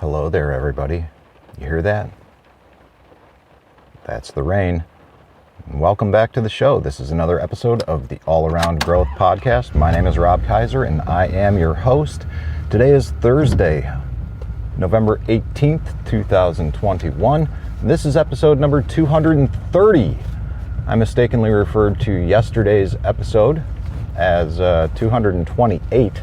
Hello there, everybody. You hear that? That's the rain. And welcome back to the show. This is another episode of the All Around Growth Podcast. My name is Rob Kaiser, and I am your host. Today is Thursday, November 18th, 2021. This is episode number 230. I mistakenly referred to yesterday's episode as 228.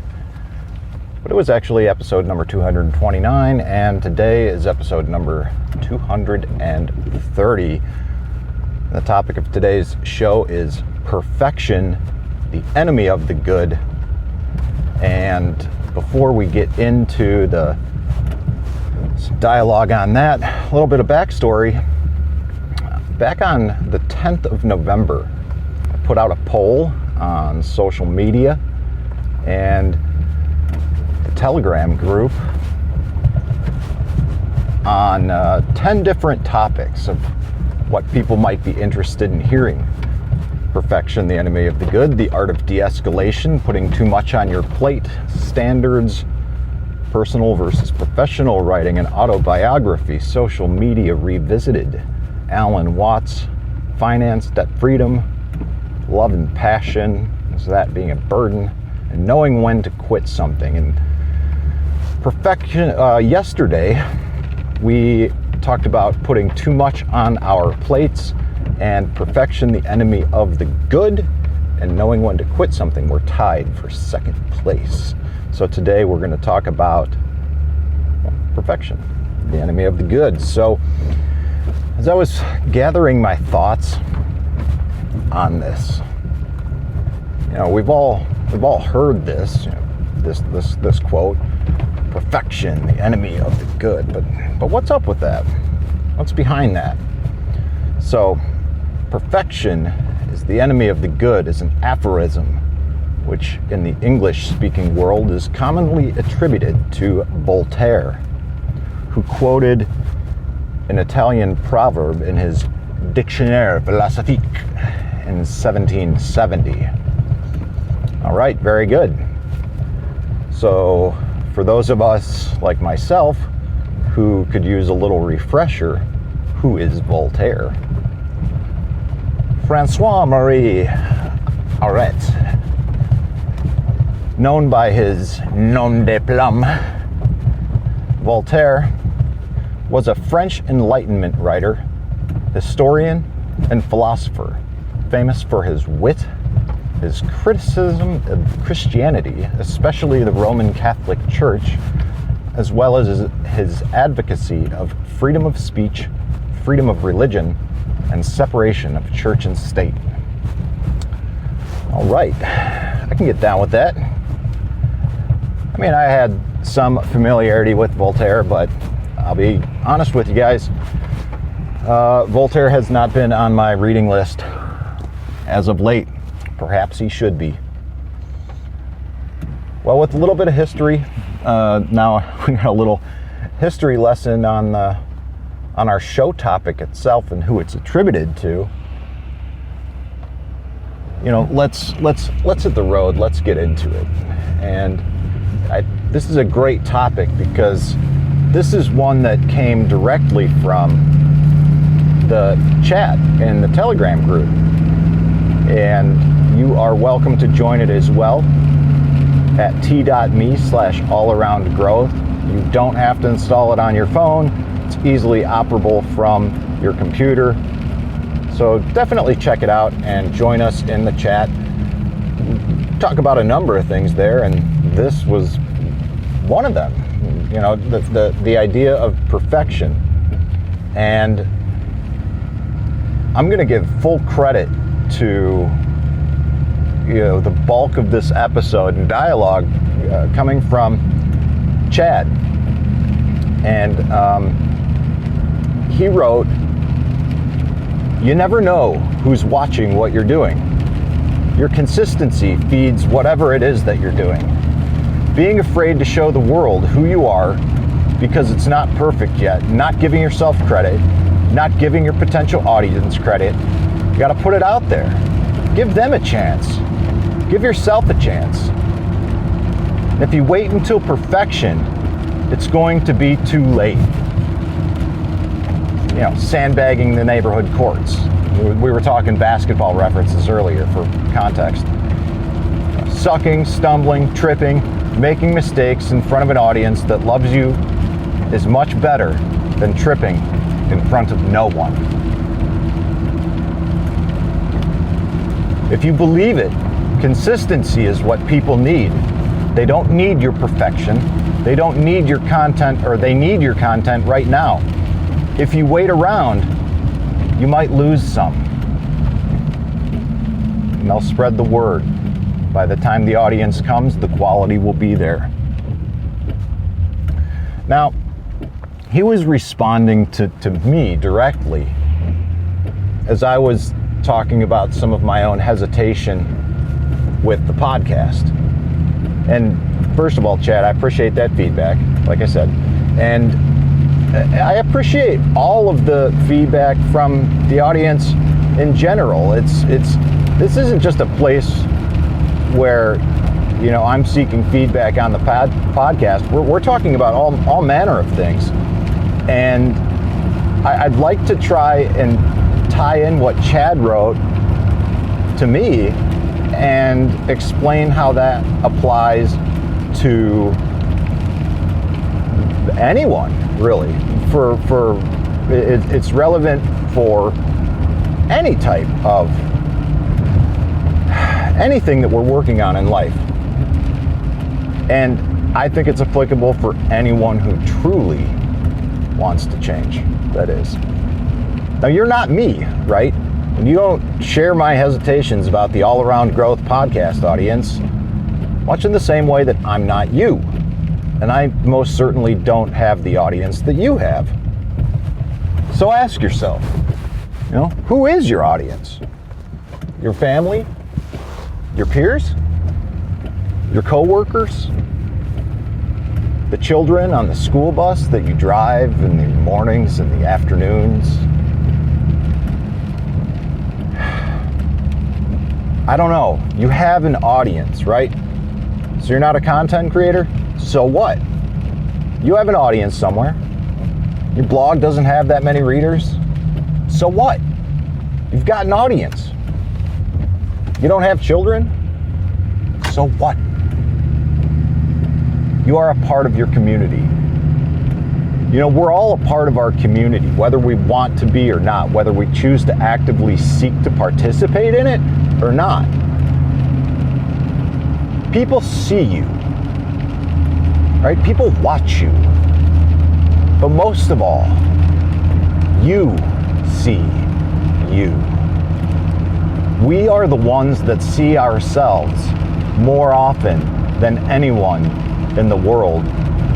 But it was actually episode number 229, and today is episode number 230. The topic of today's show is perfection, the enemy of the good. And before we get into the dialogue on that, a little bit of backstory. Back on the 10th of November, I put out a poll on social media and Telegram group on 10 different topics of what people might be interested in hearing. Perfection, the enemy of the good, the art of de-escalation, putting too much on your plate, standards, personal versus professional writing, and autobiography, social media revisited, Alan Watts, finance, debt freedom, love and passion, is that being a burden, and knowing when to quit something. And perfection, yesterday we talked about putting too much on our plates, and perfection, the enemy of the good, and knowing when to quit something. We're tied for second place. So today we're going to talk about perfection, the enemy of the good. So as I was gathering my thoughts on this, we've all heard this, this quote, perfection, the enemy of the good. But what's up with that? What's behind that? So, perfection is the enemy of the good is an aphorism which in the English-speaking world is commonly attributed to Voltaire, who quoted an Italian proverb in his Dictionnaire philosophique in 1770. All right, very good. So, for those of us like myself who could use a little refresher, who is Voltaire? François-Marie Arouet, known by his nom de plume, Voltaire was a French Enlightenment writer, historian, and philosopher, famous for his wit, his criticism of Christianity, especially the Roman Catholic Church, as well as his advocacy of freedom of speech, freedom of religion, and separation of church and state. All right, I can get down with that. I mean, I had some familiarity with Voltaire, but I'll be honest with you guys, Voltaire has not been on my reading list as of late. Perhaps he should be. Well, with a little bit of history, now we got a little history lesson on our show topic itself and who it's attributed to. Let's hit the road. Let's get into it. And this is a great topic because this is one that came directly from the chat in the Telegram group. And you are welcome to join it as well at t.me/allaroundgrowth. You don't have to install it on your phone. It's easily operable from your computer. So definitely check it out and join us in the chat. Talk about a number of things there, and this was one of them. The idea of perfection. And I'm going to give full credit to the bulk of this episode and dialogue coming from Chad. And he wrote, "You never know who's watching what you're doing. Your consistency feeds whatever it is that you're doing. Being afraid to show the world who you are because it's not perfect yet, not giving yourself credit, not giving your potential audience credit. You got to put it out there. Give them a chance. Give yourself a chance. And if you wait until perfection it's going to be too late. You know, sandbagging the neighborhood courts. We were talking basketball references earlier for context. Sucking, stumbling, tripping, making mistakes in front of an audience that loves you is much better than tripping in front of no one. If you believe it, consistency is what people need. They don't need your perfection. They don't need your content, or they need your content right now. If you wait around, you might lose some. And they'll spread the word. By the time the audience comes, the quality will be there. Now, he was responding to me directly as I was talking about some of my own hesitation with the podcast. And first of all, Chad, I appreciate that feedback, like I said. And I appreciate all of the feedback from the audience in general. This isn't just a place where, you know, I'm seeking feedback on the podcast. We're talking about all manner of things. And I'd like to try and tie in what Chad wrote to me and explain how that applies to anyone, really. It's relevant for any type of anything that we're working on in life. And I think it's applicable for anyone who truly wants to change, that is. Now, you're not me, right? And you don't share my hesitations about the all-around growth podcast audience, much in the same way that I'm not you. And I most certainly don't have the audience that you have. So ask yourself, you know, who is your audience? Your family? Your peers? Your coworkers? The children on the school bus that you drive in the mornings and the afternoons? I don't know. You have an audience, right? So you're not a content creator? So what? You have an audience somewhere. Your blog doesn't have that many readers. So what? You've got an audience. You don't have children? So what? You are a part of your community. You know, we're all a part of our community, whether we want to be or not, whether we choose to actively seek to participate in it or not. People see you, right? People watch you. But most of all, you see you. We are the ones that see ourselves more often than anyone in the world.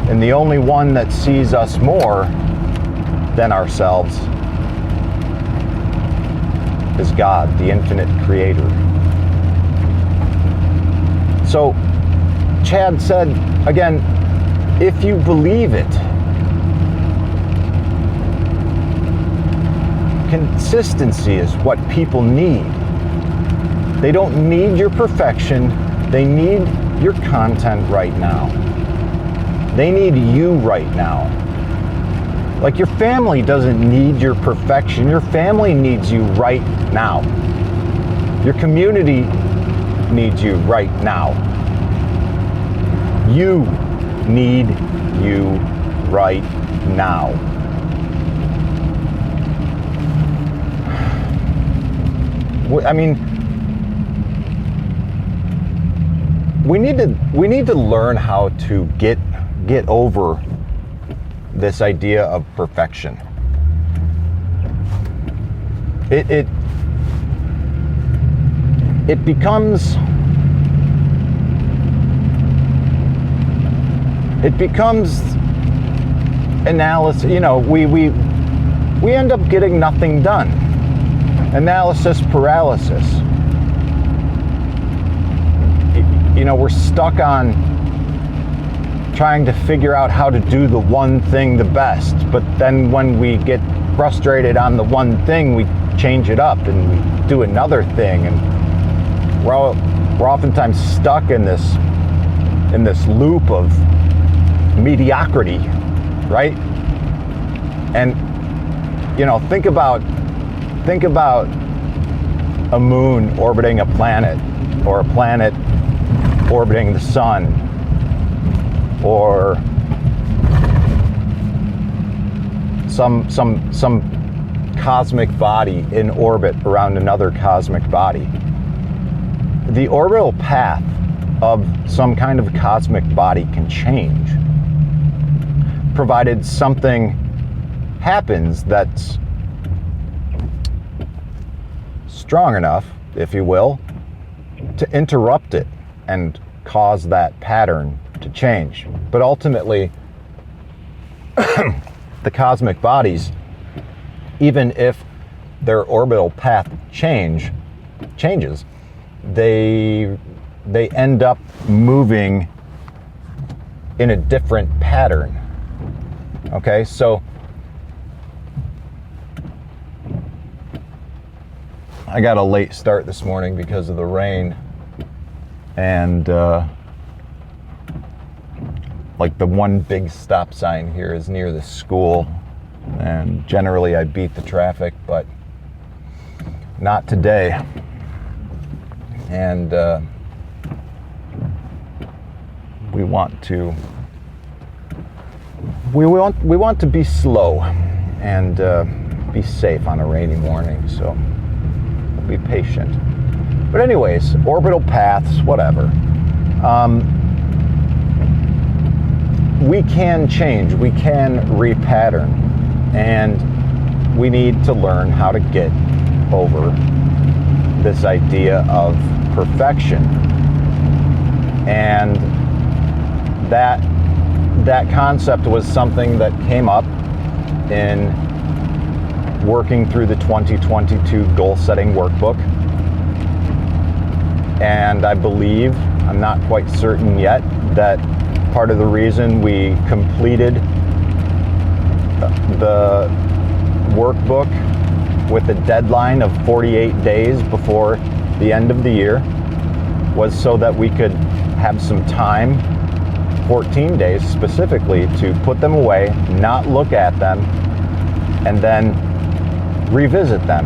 And the only one that sees us more than ourselves is God, the infinite creator. So Chad said, again, if you believe it, consistency is what people need. They don't need your perfection. They need your content right now. They need you right now. Like, your family doesn't need your perfection. Your family needs you right now. Your community needs you right now. You need you right now. I mean, we need to learn how to get over this idea of perfection. It becomes analysis. You know, we end up getting nothing done. Analysis paralysis. You know, we're stuck on trying to figure out how to do the one thing the best, but then when we get frustrated on the one thing, we change it up and we do another thing, and we're oftentimes stuck in this loop of mediocrity, right? And, you know, think about a moon orbiting a planet, or a planet orbiting the sun, or some cosmic body in orbit around another cosmic body. The orbital path of some kind of cosmic body can change, provided something happens that's strong enough, if you will, to interrupt it and cause that pattern to change. But ultimately, the cosmic bodies, even if their orbital path changes, they end up moving in a different pattern. Okay, so I got a late start this morning because of the rain, and like the one big stop sign here is near the school, and generally I beat the traffic, but not today. And we want to be slow and be safe on a rainy morning, so be patient. But anyways, orbital paths, whatever. We can change, we can repattern, and we need to learn how to get over this idea of perfection. And that concept was something that came up in working through the 2022 goal setting workbook. And I believe, I'm not quite certain yet, that part of the reason we completed the workbook with a deadline of 48 days before the end of the year was so that we could have some time, 14 days specifically, to put them away, not look at them, and then revisit them.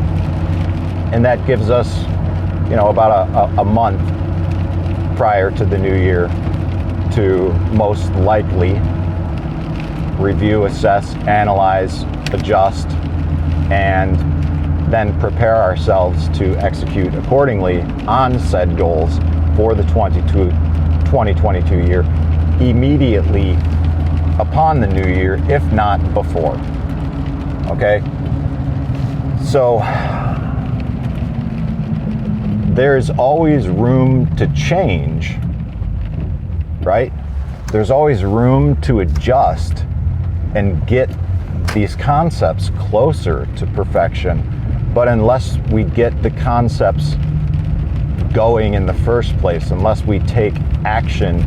And that gives us, you know, about a month prior to the new year to most likely review, assess, analyze, adjust, and then prepare ourselves to execute accordingly on said goals for the 2022 year immediately upon the new year, if not before. Okay? So there's always room to change, right? There's always room to adjust and get these concepts closer to perfection. But unless we get the concepts going in the first place, unless we take action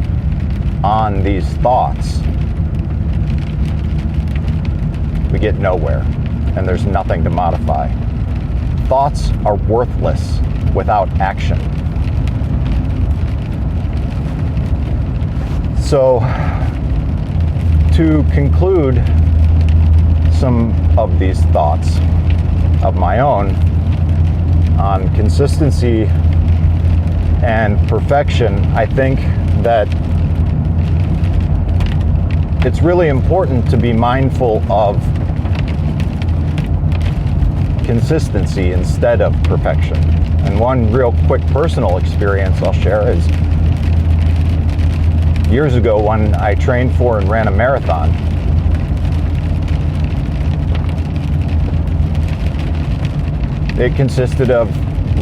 on these thoughts, we get nowhere, and there's nothing to modify. Thoughts are worthless without action. So, to conclude some of these thoughts of my own on consistency and perfection, I think that it's really important to be mindful of consistency instead of perfection. And one real quick personal experience I'll share is years ago when I trained for and ran a marathon. It consisted of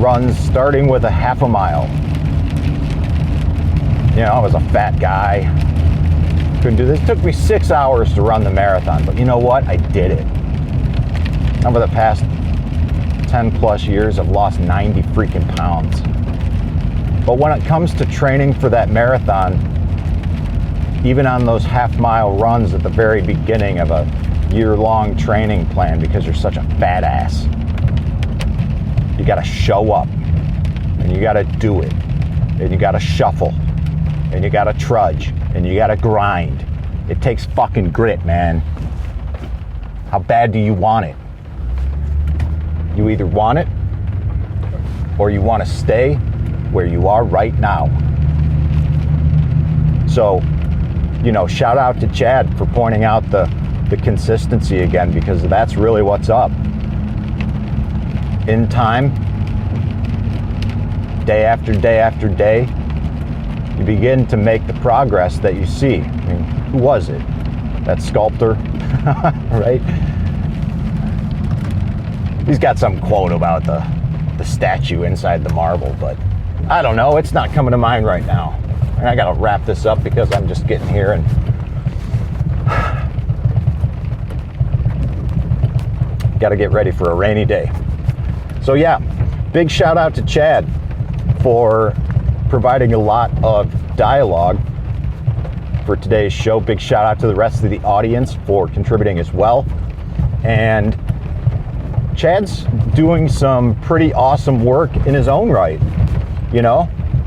runs starting with a half a mile. You know, I was a fat guy, couldn't do this. It took me 6 hours to run the marathon, but you know what? I did it. Over the past 10 plus years, I've lost 90 freaking pounds. But when it comes to training for that marathon, even on those half-mile runs at the very beginning of a year-long training plan, because you're such a badass, you gotta show up, and you gotta do it, and you gotta shuffle, and you gotta trudge, and you gotta grind, It takes fucking grit, man. How bad do you want it? You either want it or you want to stay where you are right now. So, shout out to Chad for pointing out the consistency again, because that's really what's up. In time, day after day after day, you begin to make the progress that you see. I mean, who was it? That sculptor, right? He's got some quote about the statue inside the marble, but I don't know, it's not coming to mind right now. And I gotta wrap this up because I'm just getting here and gotta get ready for a rainy day. So yeah, big shout out to Chad for providing a lot of dialogue for today's show. Big shout out to the rest of the audience for contributing as well. And Chad's doing some pretty awesome work in his own right.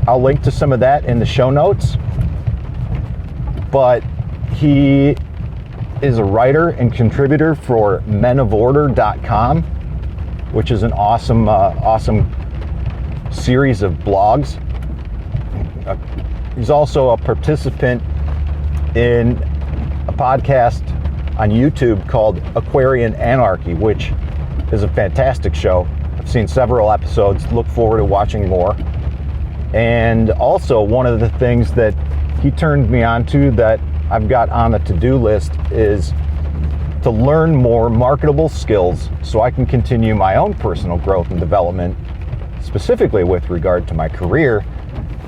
I'll link to some of that in the show notes. But he is a writer and contributor for menofordr.com, which is an awesome series of blogs. He's also a participant in a podcast on YouTube called Aquarian Anarchy, which is a fantastic show. I've seen several episodes, look forward to watching more. And also, one of the things that he turned me on to that I've got on the to-do list is to learn more marketable skills so I can continue my own personal growth and development, specifically with regard to my career,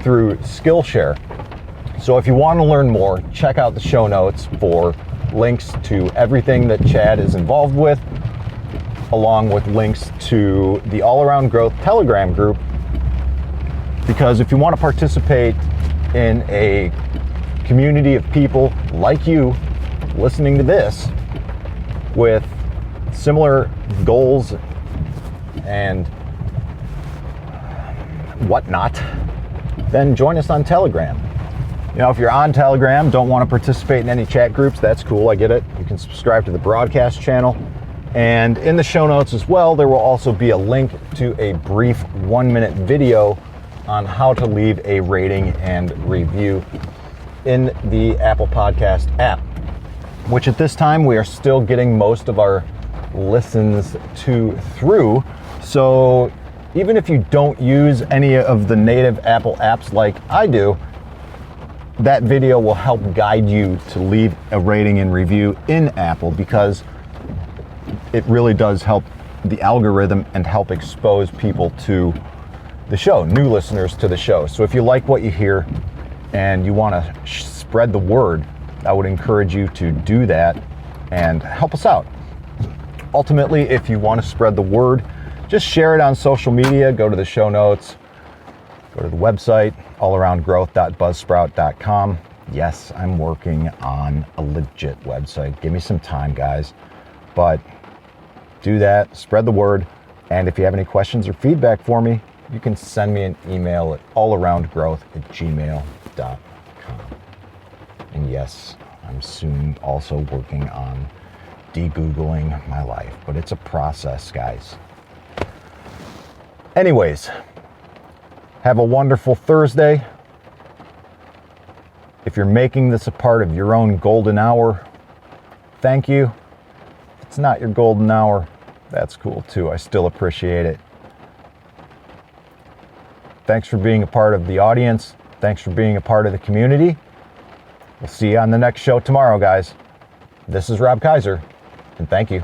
through Skillshare. So if you want to learn more, check out the show notes for links to everything that Chad is involved with, along with links to the All Around Growth Telegram group. Because if you want to participate in a community of people like you listening to this with similar goals and whatnot, then join us on Telegram. If you're on Telegram, don't want to participate in any chat groups, that's cool, I get it. You can subscribe to the broadcast channel. And in the show notes as well, there will also be a link to a brief 1-minute video on how to leave a rating and review in the Apple Podcast app, which at this time we are still getting most of our listens through. So even if you don't use any of the native Apple apps like I do, that video will help guide you to leave a rating and review in Apple, because it really does help the algorithm and help expose people to the show, new listeners to the show. So if you like what you hear and you want to spread the word, I would encourage you to do that and help us out. Ultimately, if you want to spread the word, just share it on social media, go to the show notes, go to the website, allaroundgrowth.buzzsprout.com. Yes, I'm working on a legit website. Give me some time, guys. But do that, spread the word. And if you have any questions or feedback for me, you can send me an email at allaroundgrowth@gmail.com. And yes, I'm soon also working on de-Googling my life, but it's a process, guys. Anyways, have a wonderful Thursday. If you're making this a part of your own golden hour, thank you. If it's not your golden hour, that's cool too. I still appreciate it. Thanks for being a part of the audience. Thanks for being a part of the community. We'll see you on the next show tomorrow, guys. This is Rob Kaiser, and thank you.